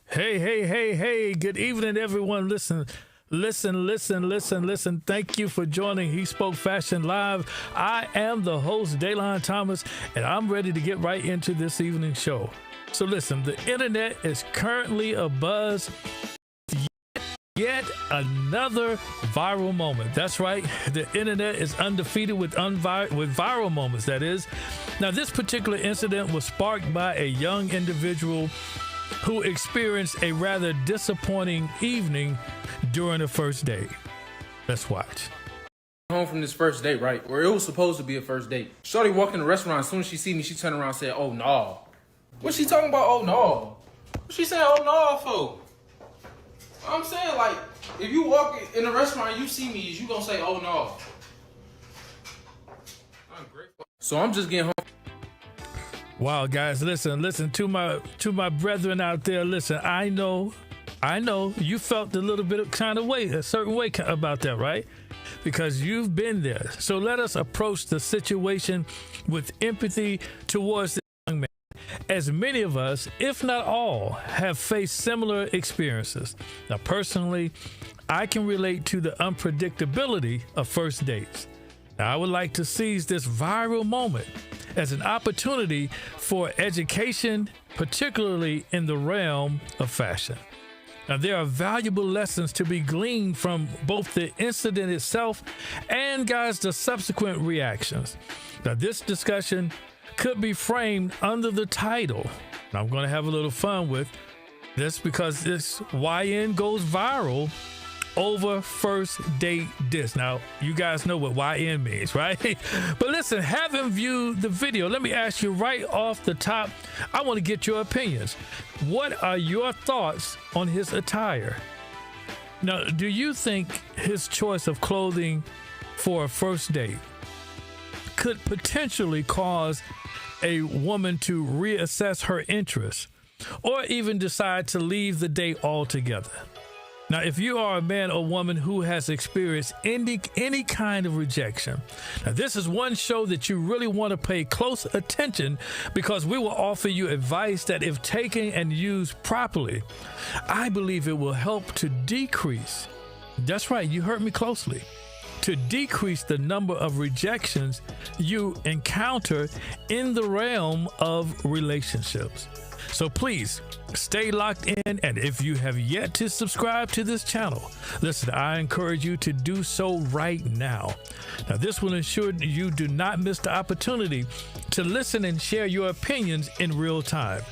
Hey. Good evening, everyone. Listen. Thank you for joining HeSpoke Fashion Live. I am the host, Daylon Thomas, and I'm ready to get right into this evening's show. So listen, the internet is currently abuzz. Yet another viral moment. That's right. The internet is undefeated with viral moments, that is. Now, this particular incident was sparked by a young individual who experienced a rather disappointing evening during a first date. Let's watch. Home from this first date, right? Where it was supposed to be a first date. Shorty walked in the restaurant. As soon as she see me, she turned around and said, "Oh no." What's she talking about? Oh no. What she saying? Oh no for? I'm saying, like, if you walk in a restaurant and you see me, is you gonna say, "Oh no"? I'm grateful. So I'm just getting home. Wow, guys, listen to my brethren out there. Listen, I know you felt a little bit of a certain way about that, right? Because you've been there. So let us approach the situation with empathy towards this young man, as many of us, if not all, have faced similar experiences. Now, personally, I can relate to the unpredictability of first dates. Now, I would like to seize this viral moment as an opportunity for education, particularly in the realm of fashion. Now, there are valuable lessons to be gleaned from both the incident itself and, guys, the subsequent reactions. Now, this discussion could be framed under the title. Now, I'm going to have a little fun with this because this YN goes viral over first date diss. Now, you guys know what YN means, right? But listen, having viewed the video, let me ask you right off the top, I want to get your opinions. What are your thoughts on his attire? Now, do you think his choice of clothing for a first date could potentially cause a woman to reassess her interests or even decide to leave the date altogether? Now, if you are a man or woman who has experienced any kind of rejection, now this is one show that you really want to pay close attention, because we will offer you advice that, if taken and used properly, I believe it will help to decrease, that's right, you heard me closely, to decrease the number of rejections you encounter in the realm of relationships. So please stay locked in, and if you have yet to subscribe to this channel, listen, I encourage you to do so right now. Now, this will ensure you do not miss the opportunity to listen and share your opinions in real time.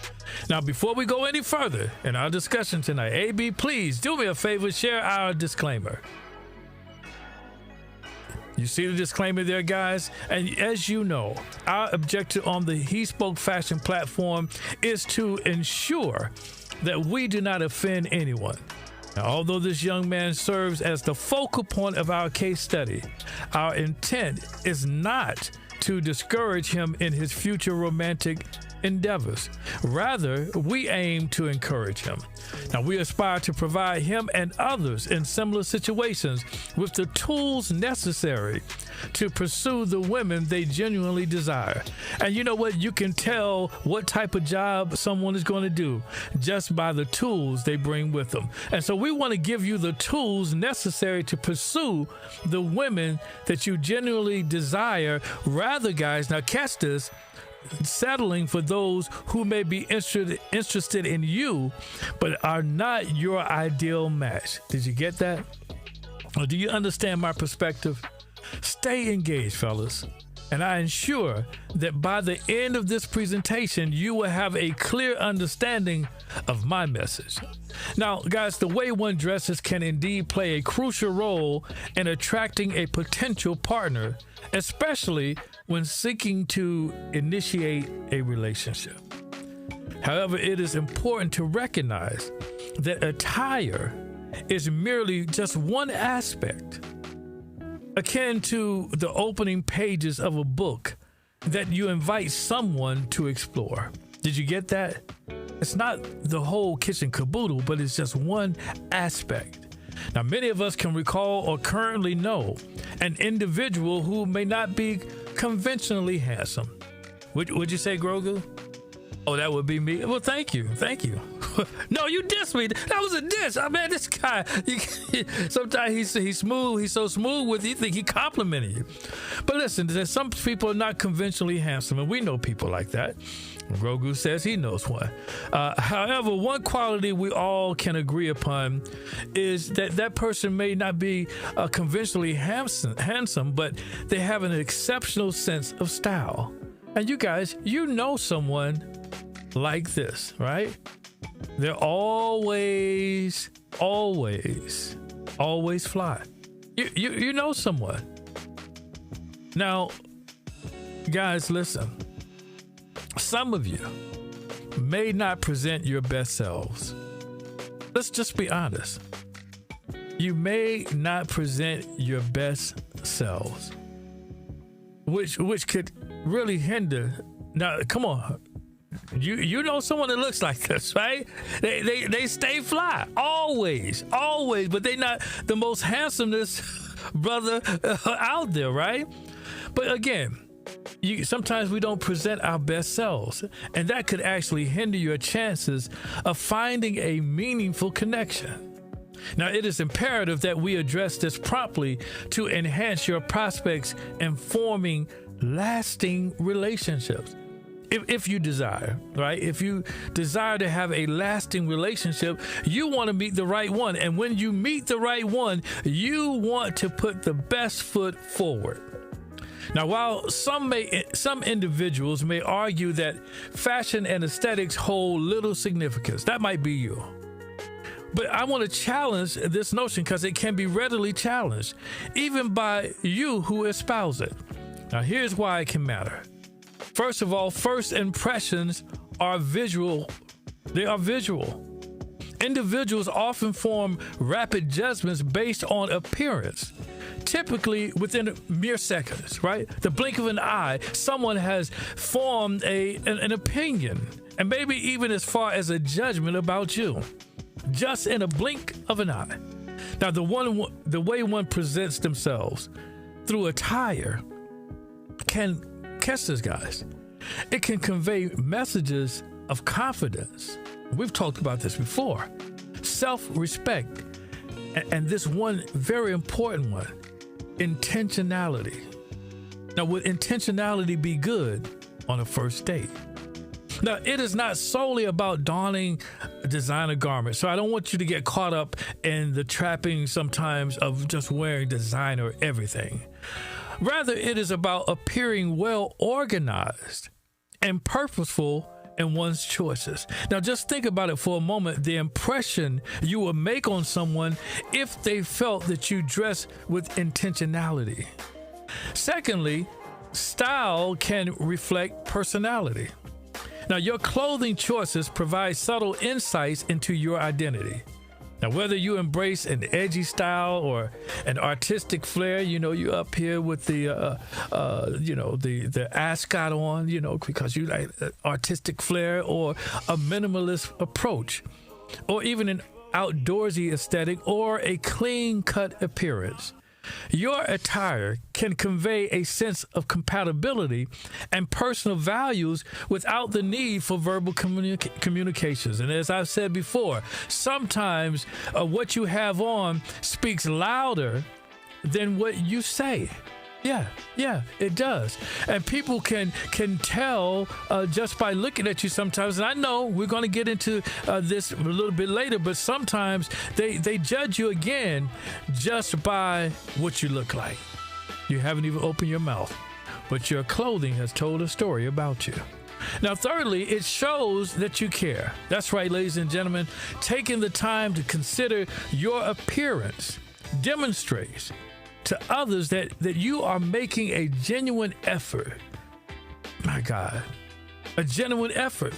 Now, before we go any further in our discussion tonight, AB, please do me a favor, share our disclaimer. You see the disclaimer there, guys? And as you know, our objective on the HeSpoke Fashion platform is to ensure that we do not offend anyone. Now, although this young man serves as the focal point of our case study, our intent is not to discourage him in his future romantic endeavors. Rather, we aim to encourage him. Now, we aspire to provide him and others in similar situations with the tools necessary to pursue the women they genuinely desire. And you know what? You can tell what type of job someone is going to do just by the tools they bring with them. And so we want to give you the tools necessary to pursue the women that you genuinely desire. Rather, guys, now catch this, settling for those who may be interested in you but are not your ideal match. Did you get that? Or do you understand my perspective? Stay engaged, fellas, and I ensure that by the end of this presentation you will have a clear understanding of my message. Now, guys, the way one dresses can indeed play a crucial role in attracting a potential partner, especially when seeking to initiate a relationship. However, it is important to recognize that attire is merely just one aspect, akin to the opening pages of a book that you invite someone to explore. Did you get that? It's not the whole kitchen caboodle, but it's just one aspect. Now, many of us can recall or currently know an individual who may not be conventionally handsome. Would you say Grogu? Oh, that would be me. Well, thank you. No, you dissed me. That was a diss. I mean, this guy, sometimes he's smooth. He's so smooth with you, think he complimenting you. But listen, there's some people are not conventionally handsome, and we know people like that. Grogu says he knows one. However, one quality we all can agree upon is that person may not be conventionally handsome, but they have an exceptional sense of style. And you guys, you know someone like this, right? They're always fly. You know someone. Now, guys, listen. Some of you may not present your best selves. Let's just be honest. You may not present your best selves, which could really hinder. Now, come on. You know someone that looks like this, right? They stay fly always, but they not the most handsomest brother out there, right? But again, sometimes we don't present our best selves, and that could actually hinder your chances of finding a meaningful connection. Now, it is imperative that we address this promptly to enhance your prospects and forming lasting relationships. If you desire, right? If you desire to have a lasting relationship, you want to meet the right one. And when you meet the right one, you want to put the best foot forward. Now, while some individuals may argue that fashion and aesthetics hold little significance, that might be you. But I want to challenge this notion because it can be readily challenged, even by you who espouse it. Now, here's why it can matter. First of all, first impressions are visual. They are visual. Individuals often form rapid judgments based on appearance, typically within mere seconds, right? The blink of an eye, someone has formed an opinion, and maybe even as far as a judgment about you, just in a blink of an eye. Now, the way one presents themselves through attire can, catch this, guys, it can convey messages of confidence. We've talked about this before. Self-respect, and this one very important one, intentionality. Now, would intentionality be good on a first date? Now, it is not solely about donning designer garments, so I don't want you to get caught up in the trappings sometimes of just wearing designer everything. Rather, it is about appearing well organized and purposeful in one's choices. Now, just think about it for a moment, the impression you will make on someone if they felt that you dress with intentionality. Secondly, style can reflect personality. Now, your clothing choices provide subtle insights into your identity. Now, whether you embrace an edgy style or an artistic flair, you up here with the ascot on, because you like artistic flair, or a minimalist approach, or even an outdoorsy aesthetic, or a clean-cut appearance. Your attire can convey a sense of compatibility and personal values without the need for verbal communications. And as I've said before, sometimes what you have on speaks louder than what you say. Yeah, it does. And people can tell just by looking at you sometimes. And I know we're going to get into this a little bit later, but sometimes they judge you again just by what you look like. You haven't even opened your mouth, but your clothing has told a story about you. Now, thirdly, it shows that you care. That's right, ladies and gentlemen. Taking the time to consider your appearance demonstrates to others that you are making a genuine effort. My God, a genuine effort,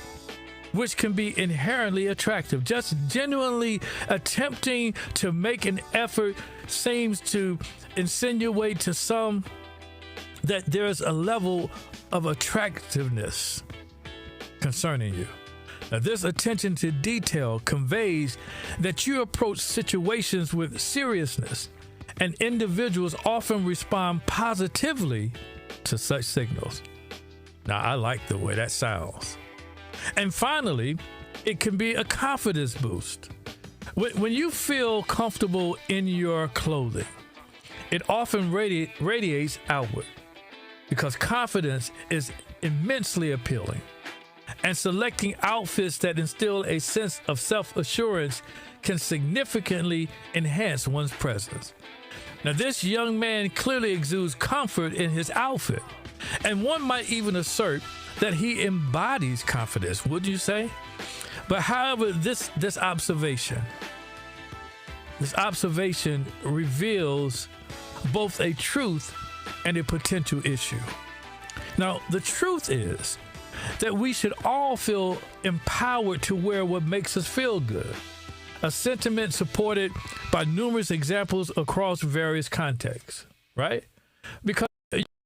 which can be inherently attractive. Just genuinely attempting to make an effort seems to insinuate to some that there's a level of attractiveness concerning you. Now, this attention to detail conveys that you approach situations with seriousness, and individuals often respond positively to such signals. Now, I like the way that sounds. And finally, it can be a confidence boost. When you feel comfortable in your clothing, it often radiates outward because confidence is immensely appealing. And selecting outfits that instill a sense of self-assurance can significantly enhance one's presence. Now, this young man clearly exudes comfort in his outfit, and one might even assert that he embodies confidence, would you say? But however, this observation reveals both a truth and a potential issue. Now, the truth is that we should all feel empowered to wear what makes us feel good, a sentiment supported by numerous examples across various contexts, right? Because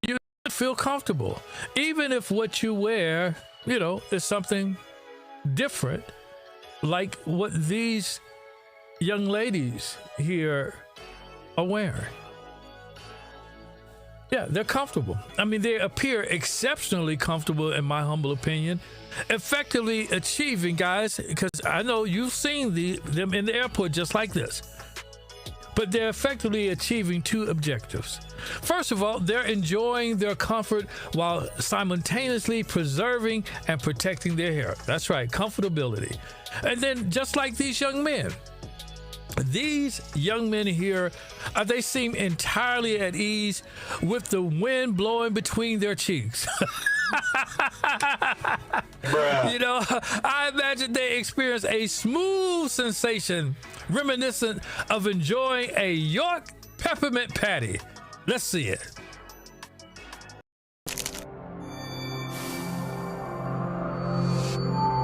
you feel comfortable, even if what you wear, is something different, like what these young ladies here are wearing. Yeah, they're comfortable. I mean, they appear exceptionally comfortable, in my humble opinion, effectively achieving, guys, because I know you've seen them in the airport just like this, but they're effectively achieving two objectives. First of all, they're enjoying their comfort while simultaneously preserving and protecting their hair. That's right, comfortability. And then just like these young men here, they seem entirely at ease with the wind blowing between their cheeks. I imagine they experience a smooth sensation reminiscent of enjoying a York peppermint patty. Let's see it.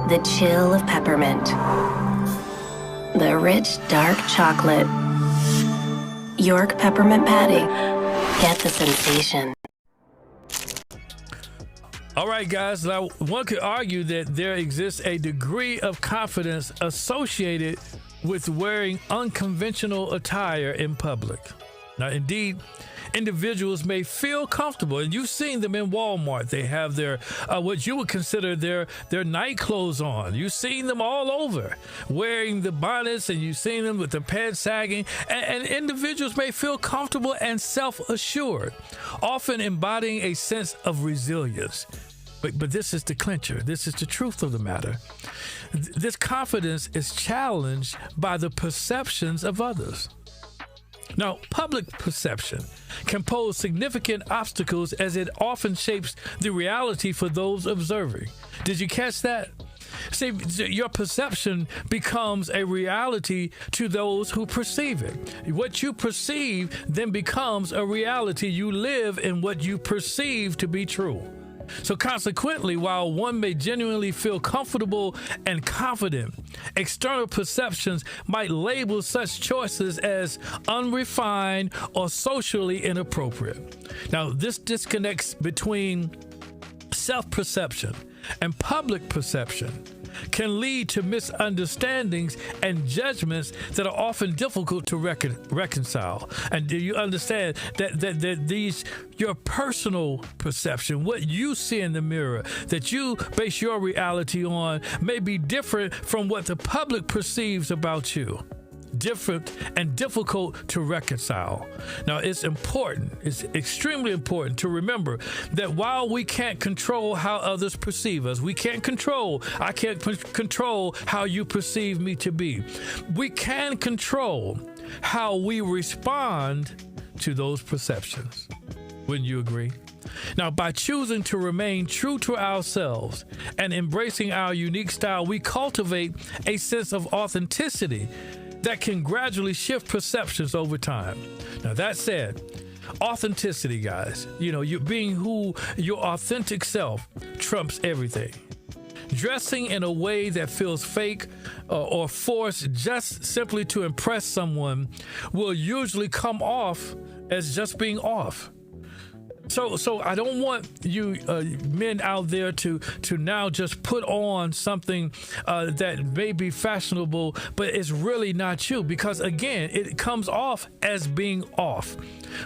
The chill of peppermint. The rich, dark chocolate. York peppermint patty. Get the sensation. All right, guys. Now, one could argue that there exists a degree of confidence associated with wearing unconventional attire in public. Now, indeed, individuals may feel comfortable, and you've seen them in Walmart. They have their what you would consider their night clothes on. You've seen them all over wearing the bonnets, and you've seen them with the pants sagging, and individuals may feel comfortable and self-assured, often embodying a sense of resilience. But this is the clincher. This is the truth of the matter. This confidence is challenged by the perceptions of others. Now, public perception can pose significant obstacles as it often shapes the reality for those observing. Did you catch that? See, your perception becomes a reality to those who perceive it. What you perceive then becomes a reality. You live in what you perceive to be true. So consequently, while one may genuinely feel comfortable and confident, external perceptions might label such choices as unrefined or socially inappropriate. Now, this disconnects between self-perception and public perception can lead to misunderstandings and judgments that are often difficult to reconcile. And do you understand that these, your personal perception, what you see in the mirror, that you base your reality on, may be different from what the public perceives about you? Different and difficult to reconcile. Now, it's extremely important to remember that while we can't control how others perceive us, I can't control how you perceive me to be. We can control how we respond to those perceptions. Wouldn't you agree? Now, by choosing to remain true to ourselves and embracing our unique style, we cultivate a sense of authenticity that can gradually shift perceptions over time. Now, that said, authenticity, guys, you being who your authentic self trumps everything. Dressing in a way that feels fake or forced just simply to impress someone will usually come off as just being off. So I don't want you men out there to now just put on something that may be fashionable, but it's really not you, because again, it comes off as being off.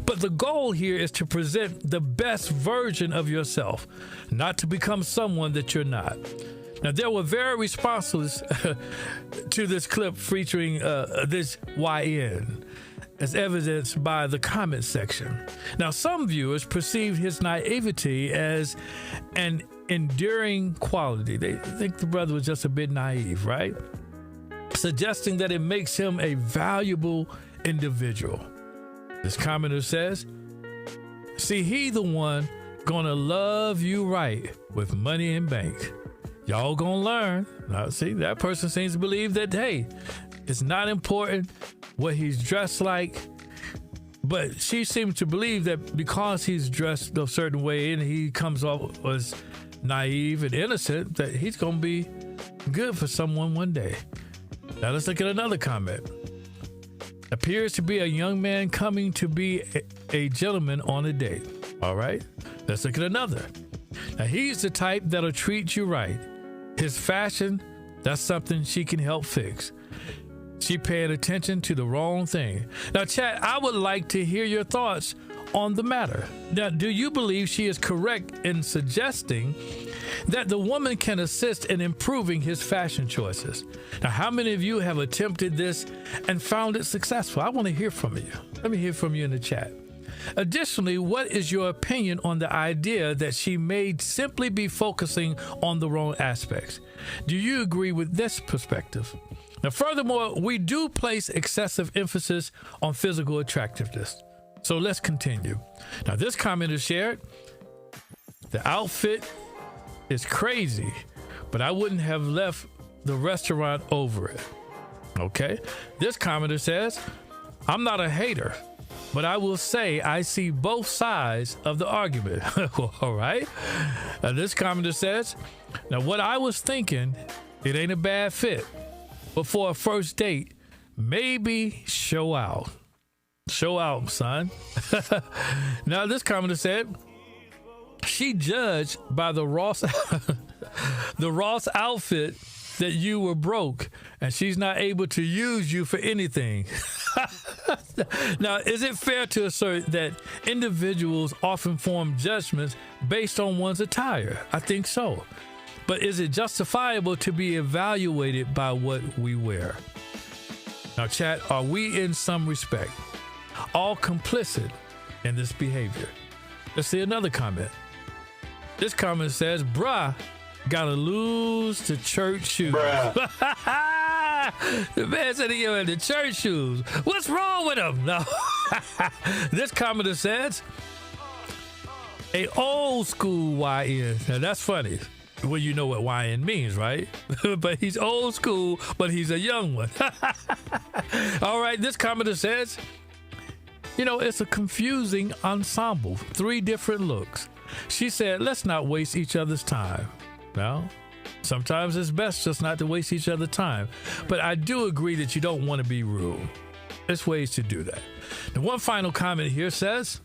But the goal here is to present the best version of yourself, not to become someone that you're not. Now, there were very responses to this clip featuring this YN, as evidenced by the comment section. Now, some viewers perceived his naivety as an enduring quality. They think the brother was just a bit naive, right? Suggesting that it makes him a valuable individual. This commenter says, see, he the one gonna love you right with money in bank. Y'all gonna learn. Now, see, that person seems to believe that, hey, it's not important what he's dressed like, but she seems to believe that because he's dressed a certain way and he comes off as naive and innocent, that he's gonna be good for someone one day. Now let's look at another comment. Appears to be a young man coming to be a gentleman on a date. All right, let's look at another. Now, he's the type that'll treat you right. His fashion, that's something she can help fix. She paying attention to the wrong thing. Now, chat, I would like to hear your thoughts on the matter. Now, do you believe she is correct in suggesting that the woman can assist in improving his fashion choices? Now, how many of you have attempted this and found it successful? I want to hear from you. Let me hear from you in the chat. Additionally, what is your opinion on the idea that she may simply be focusing on the wrong aspects? Do you agree with this perspective? Now, furthermore, we do place excessive emphasis on physical attractiveness. So let's continue. Now, this comment is shared. The outfit is crazy, but I wouldn't have left the restaurant over it. Okay. This commenter says, I'm not a hater, but I will say I see both sides of the argument. All right. Now, this commenter says, now what I was thinking, it ain't a bad fit, but for a first date, maybe show out. Show out, son. Now, this commenter said, she judged by the Ross outfit that you were broke and she's not able to use you for anything. Now, is it fair to assert that individuals often form judgments based on one's attire? I think so. But is it justifiable to be evaluated by what we wear? Now, chat, are we in some respect all complicit in this behavior? Let's see another comment. This comment says, bruh, gotta lose the church shoes. The man said he had the church shoes. What's wrong with him? No. This commenter says, a old school YN. Now that's funny. Well, you know what YN means, right? But he's old school, but he's a young one. All right, this commenter says, you know, it's a confusing ensemble. 3 different looks. She said, let's not waste each other's time. Well, sometimes it's best just not to waste each other's time. But I do agree that you don't want to be rude. There's ways to do that. The one final comment here says,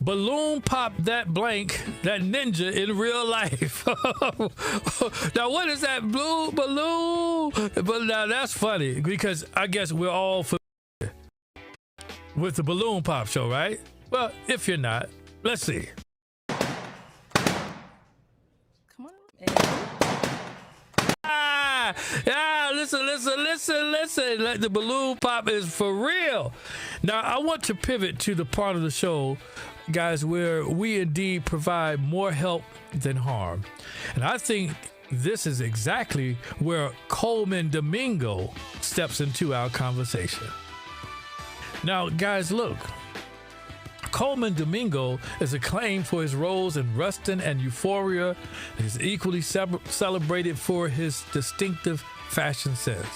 balloon pop that blank, that ninja in real life. Now, what is that blue balloon? But now that's funny because I guess we're all familiar with the balloon pop show, right? Well, if you're not, let's see. Come on. Listen. Like the balloon pop is for real. Now, I want to pivot to the part of the show, guys, where we indeed provide more help than harm. And I think this is exactly where Coleman Domingo steps into our conversation. Now, guys, look. Coleman Domingo is acclaimed for his roles in Rustin and Euphoria. He's equally celebrated for his distinctive fashion sense.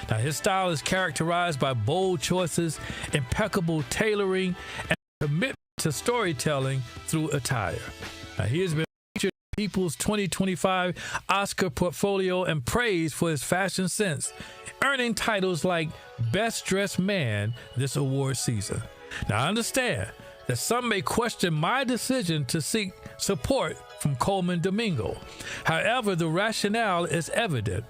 Now, his style is characterized by bold choices, impeccable tailoring, and commitment to storytelling through attire. Now, he has been featured in People's 2025 Oscar portfolio and praised for his fashion sense, earning titles like Best Dressed Man this award season. Now, I understand that some may question my decision to seek support from Coleman Domingo. However, the rationale is evident.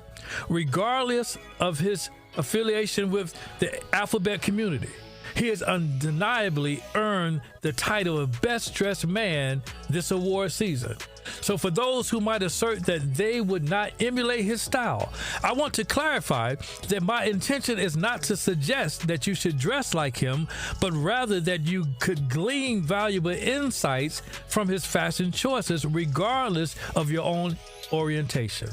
Regardless of his affiliation with the alphabet community, He has undeniably earned the title of Best Dressed Man this award season. So for those who might assert that they would not emulate his style, I want to clarify that my intention is not to suggest that you should dress like him, but rather that you could glean valuable insights from his fashion choices, regardless of your own orientation.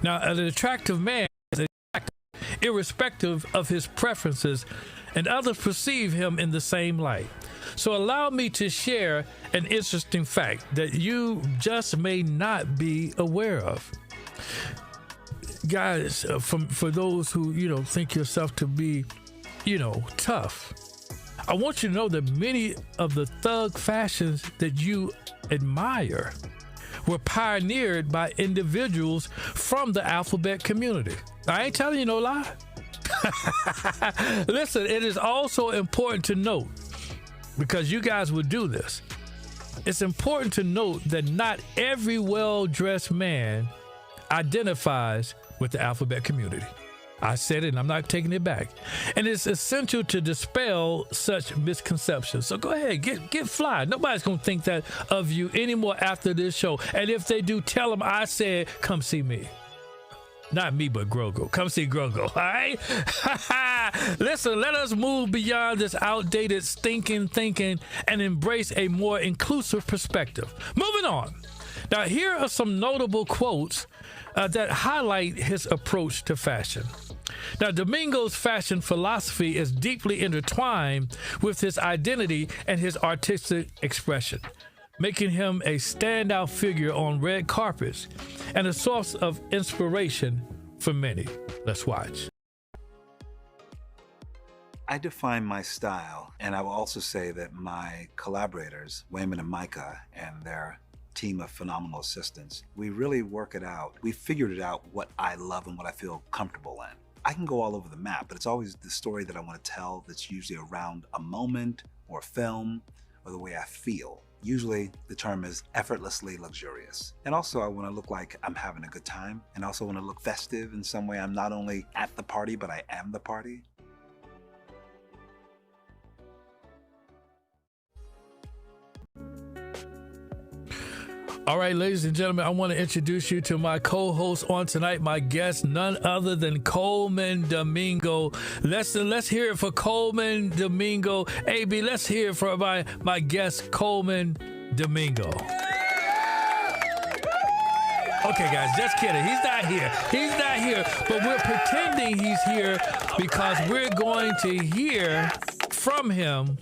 Now, an attractive man is attractive, irrespective of his preferences, and others perceive him in the same light. So allow me to share an interesting fact that you just may not be aware of. Guys, for those who, think yourself to be, tough, I want you to know that many of the thug fashions that you admire were pioneered by individuals from the alphabet community. I ain't telling you no lie. Listen, it is also important to note, because you guys would do this, it's important to note that not every well-dressed man identifies with the alphabet community. I said it and I'm not taking it back. And it's essential to dispel such misconceptions. So go ahead, get fly. Nobody's going to think that of you anymore after this show. And if they do, tell them I said, come see me. Not me, but Grogo. Come see Grogo, all right? Listen, let us move beyond this outdated stinking thinking and embrace a more inclusive perspective. Moving on. Now, here are some notable quotes that highlight his approach to fashion. Now, Domingo's fashion philosophy is deeply intertwined with his identity and his artistic expression, making him a standout figure on red carpets and a source of inspiration for many. Let's watch. I define my style, and I will also say that my collaborators, Wayman and Micah, and their team of phenomenal assistants, we really work it out. We figured it out what I love and what I feel comfortable in. I can go all over the map, but it's always the story that I want to tell that's usually around a moment or a film or the way I feel. Usually the term is effortlessly luxurious. And also I want to look like I'm having a good time, and also want to look festive in some way. I'm not only at the party, but I am the party. All right, ladies and gentlemen, I want to introduce you to my co-host on tonight, my guest, none other than Coleman Domingo. Let's hear it for Coleman Domingo. AB, let's hear it for my guest, Coleman Domingo. Okay, guys, just kidding. He's not here. He's not here, but we're pretending he's here because we're going to hear from him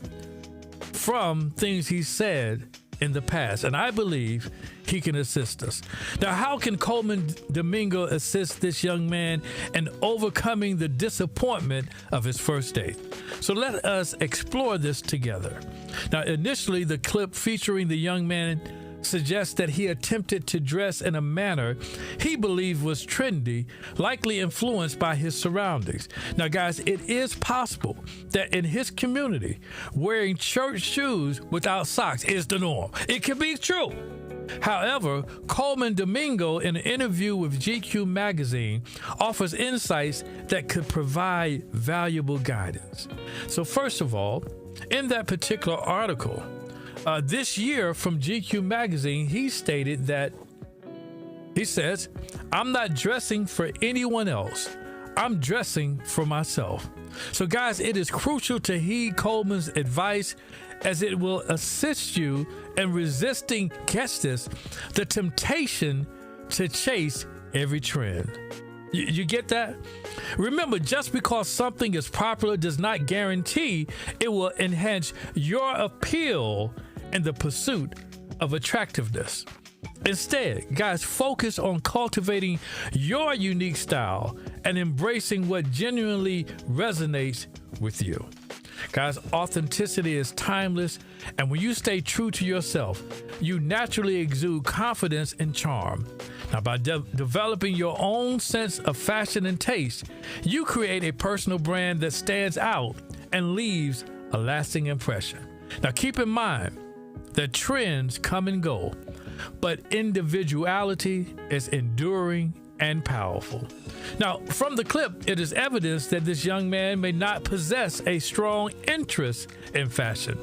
from things he said in the past, and I believe he can assist us. Now, how can Coleman Domingo assist this young man in overcoming the disappointment of his first date? So let us explore this together. Now, initially, the clip featuring the young man suggests that he attempted to dress in a manner he believed was trendy, likely influenced by his surroundings. Now, guys, it is possible that in his community, wearing church shoes without socks is the norm. It can be true. However, Coleman Domingo, in an interview with GQ magazine, offers insights that could provide valuable guidance. So first of all, in that particular article, this year from GQ magazine, he stated that, he says, "I'm not dressing for anyone else. I'm dressing for myself." So guys, it is crucial to heed Coleman's advice, as it will assist you in resisting, catch this, the temptation to chase every trend. You get that? Remember, just because something is popular does not guarantee it will enhance your appeal in the pursuit of attractiveness. Instead, guys, focus on cultivating your unique style and embracing what genuinely resonates with you. Guys, authenticity is timeless, and when you stay true to yourself, you naturally exude confidence and charm. Now, by developing your own sense of fashion and taste, you create a personal brand that stands out and leaves a lasting impression. Now, keep in mind that trends come and go, but individuality is enduring and powerful. Now, from the clip, it is evidence that this young man may not possess a strong interest in fashion.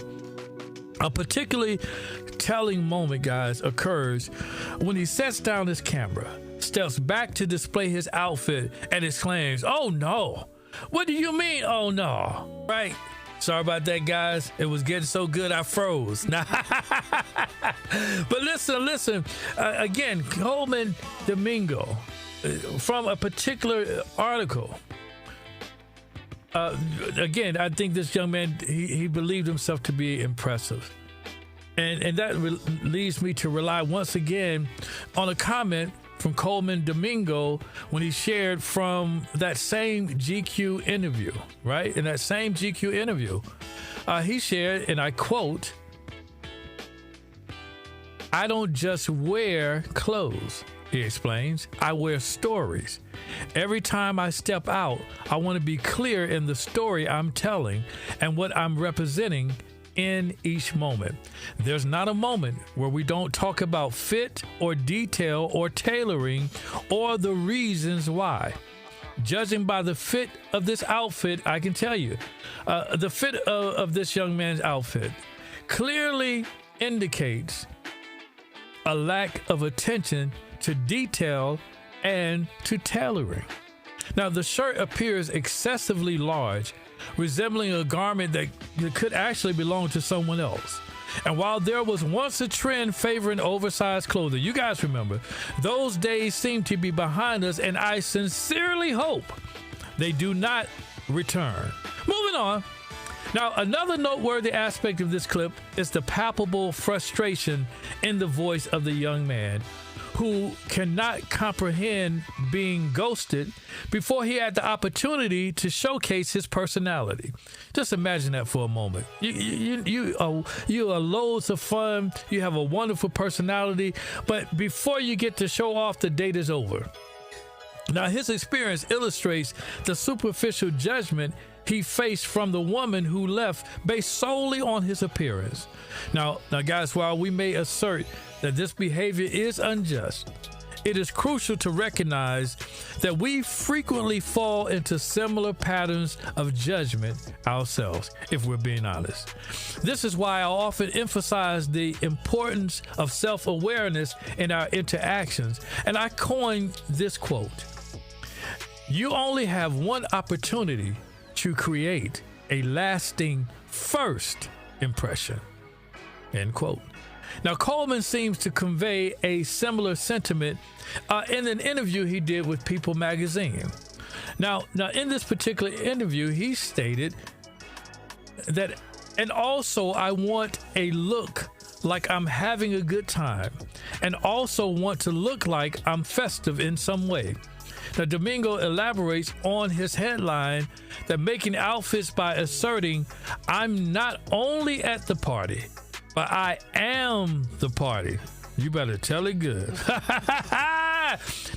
A particularly telling moment, guys, occurs when he sets down his camera, steps back to display his outfit, and exclaims, "Oh no! What do you mean, oh no?" Right? Sorry about that, guys. It was getting so good I froze. But listen. Again, Coleman Domingo, from a particular article. Again, I think this young man, he believed himself to be impressive. And that leads me to rely once again on a comment from Coleman Domingo when he shared from that same GQ interview, right? In that same GQ interview, he shared, and I quote, "I don't just wear clothes," he explains. "I wear stories. Every time I step out, I want to be clear in the story I'm telling and what I'm representing in each moment. There's not a moment where we don't talk about fit or detail or tailoring or the reasons why. Judging by the fit of this outfit, I can tell you, the fit of this young man's outfit clearly indicates a lack of attention to detail and to tailoring. Now, the shirt appears excessively large, resembling a garment that could actually belong to someone else. And while there was once a trend favoring oversized clothing, you guys remember, those days seem to be behind us, and I sincerely hope they do not return." Moving on. Now, another noteworthy aspect of this clip is the palpable frustration in the voice of the young man, who cannot comprehend being ghosted before he had the opportunity to showcase his personality. Just imagine that for a moment. You are loads of fun. You have a wonderful personality, but before you get to show off, the date is over. Now, his experience illustrates the superficial judgment he faced from the woman who left based solely on his appearance. Now, guys, while we may assert that this behavior is unjust, it is crucial to recognize that we frequently fall into similar patterns of judgment ourselves, if we're being honest. This is why I often emphasize the importance of self-awareness in our interactions, and I coined this quote: "You only have one opportunity to create a lasting first impression." End quote. Now, Coleman seems to convey a similar sentiment in an interview he did with People magazine. Now, in this particular interview, he stated that, "And also I want a look like I'm having a good time, and also want to look like I'm festive in some way." Now, Domingo elaborates on his headline that making outfits by asserting, "I'm not only at the party, but I am the party." You better tell it good.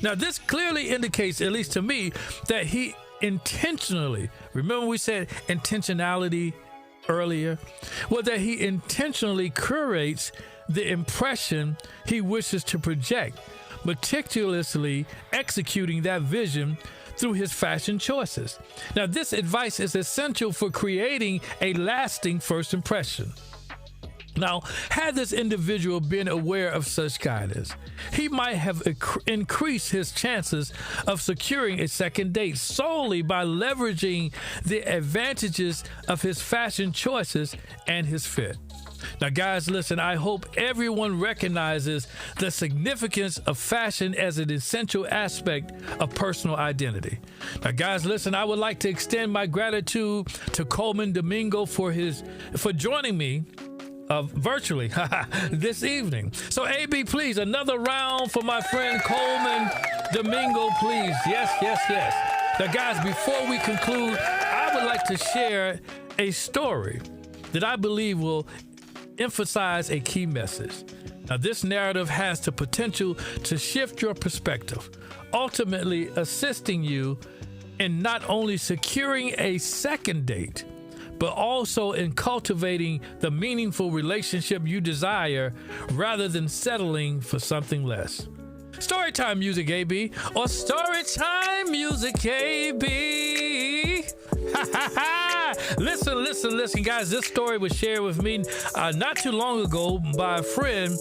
Now, this clearly indicates, at least to me, that he intentionally, remember we said intentionality earlier? Well, that he intentionally curates the impression he wishes to project, meticulously executing that vision through his fashion choices. Now, this advice is essential for creating a lasting first impression. Now, had this individual been aware of such guidance, he might have increased his chances of securing a second date solely by leveraging the advantages of his fashion choices and his fit. Now, guys, listen, I hope everyone recognizes the significance of fashion as an essential aspect of personal identity. Now, guys, listen, I would like to extend my gratitude to Coleman Domingo for joining me virtually this evening. So, AB, please, another round for my friend Coleman Domingo, please. Yes. Now, guys, before we conclude, I would like to share a story that I believe will emphasize a key message. Now, this narrative has the potential to shift your perspective, ultimately assisting you in not only securing a second date, but also in cultivating the meaningful relationship you desire rather than settling for something less. Storytime music, AB, or Storytime music, AB. Listen, guys. This story was shared with me not too long ago by a friend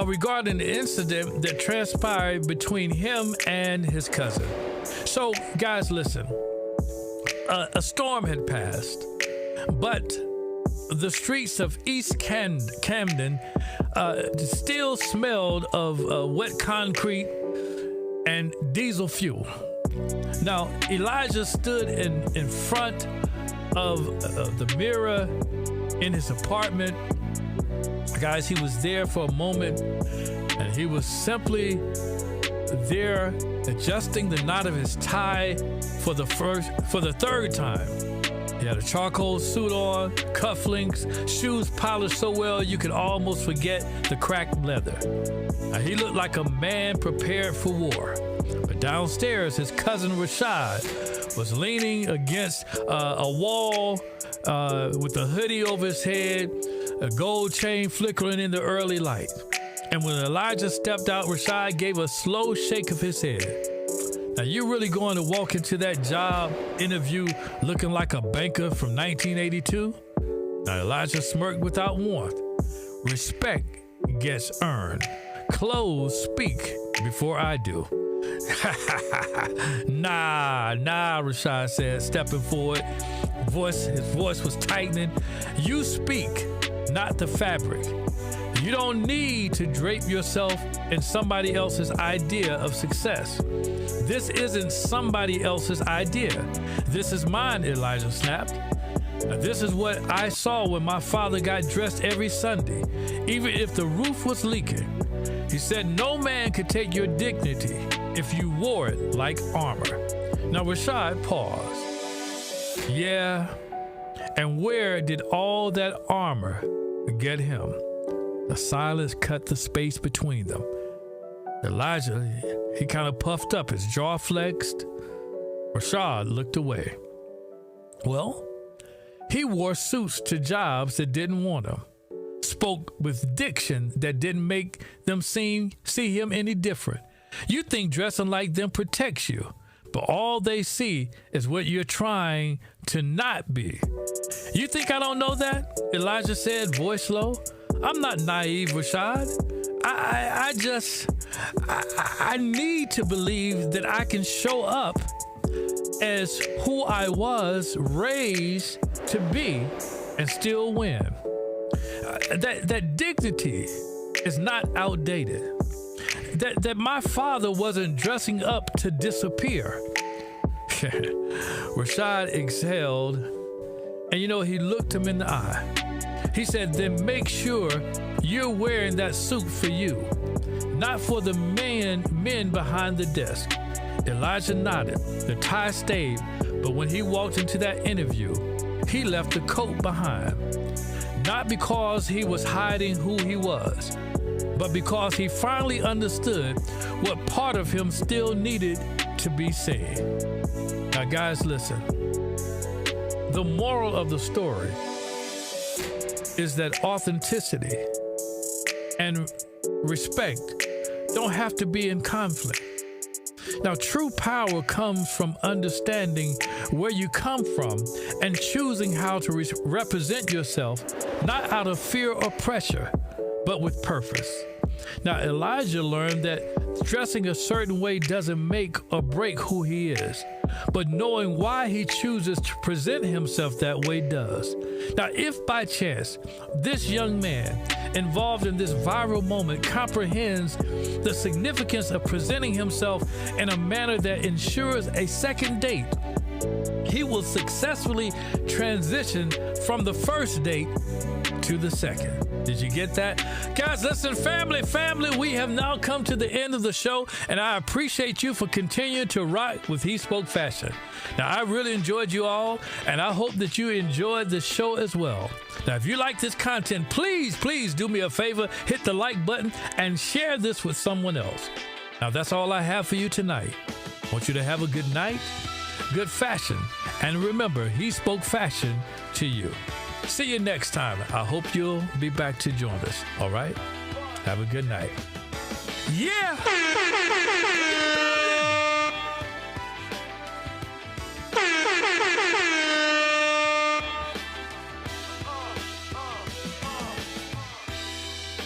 regarding the incident that transpired between him and his cousin. So, guys, listen. A storm had passed, but the streets of East Camden still smelled of wet concrete and diesel fuel. Now, Elijah stood in front of the mirror in his apartment. Guys, he was there for a moment, and he was simply there adjusting the knot of his tie for the third time. He had a charcoal suit on, cufflinks, shoes polished so well you could almost forget the cracked leather. Now, he looked like a man prepared for war. But downstairs, his cousin Rashad was leaning against a wall with a hoodie over his head, a gold chain flickering in the early light. And when Elijah stepped out, Rashad gave a slow shake of his head. Now, you really going to walk into that job interview looking like a banker from 1982? Now, Elijah smirked without warmth. Respect gets earned. Clothes speak before I do. Nah, Rashad said, stepping forward. His voice was tightening. You speak, not the fabric. You don't need to drape yourself in somebody else's idea of success. This isn't somebody else's idea. This is mine, Elijah snapped. Now, this is what I saw when my father got dressed every Sunday, even if the roof was leaking. He said no man could take your dignity if you wore it like armor. Now, Rashad paused. Yeah, and where did all that armor get him? The silence cut the space between them. Elijah, he kind of puffed up, his jaw flexed. Rashad looked away. Well, he wore suits to jobs that didn't want him, spoke with diction that didn't make them see him any different. You think dressing like them protects you, but all they see is what you're trying to not be. You think I don't know that? Elijah said, voice low. I'm not naive, Rashad. I need to believe that I can show up as who I was raised to be and still win. That dignity is not outdated. That my father wasn't dressing up to disappear. Rashad exhaled, and he looked him in the eye. He said, then make sure you're wearing that suit for you, not for the men behind the desk. Elijah nodded. The tie stayed, but when he walked into that interview, he left the coat behind. Not because he was hiding who he was, but because he finally understood what part of him still needed to be seen. Now, guys, listen. The moral of the story is that authenticity and respect don't have to be in conflict. Now, true power comes from understanding where you come from and choosing how to represent yourself, not out of fear or pressure, but with purpose. Now, Elijah learned that dressing a certain way doesn't make or break who he is, but knowing why he chooses to present himself that way does. Now, if by chance this young man involved in this viral moment comprehends the significance of presenting himself in a manner that ensures a second date, he will successfully transition from the first date to the second. Did you get that? Guys, listen, family, we have now come to the end of the show, and I appreciate you for continuing to rock with HeSpoke Fashion. Now, I really enjoyed you all, and I hope that you enjoyed the show as well. Now, if you like this content, please do me a favor, hit the like button and share this with someone else. Now, that's all I have for you tonight. I want you to have a good night, good fashion, and remember, HeSpoke Fashion to you. See you next time. I hope you'll be back to join us. All right? Have a good night. Yeah.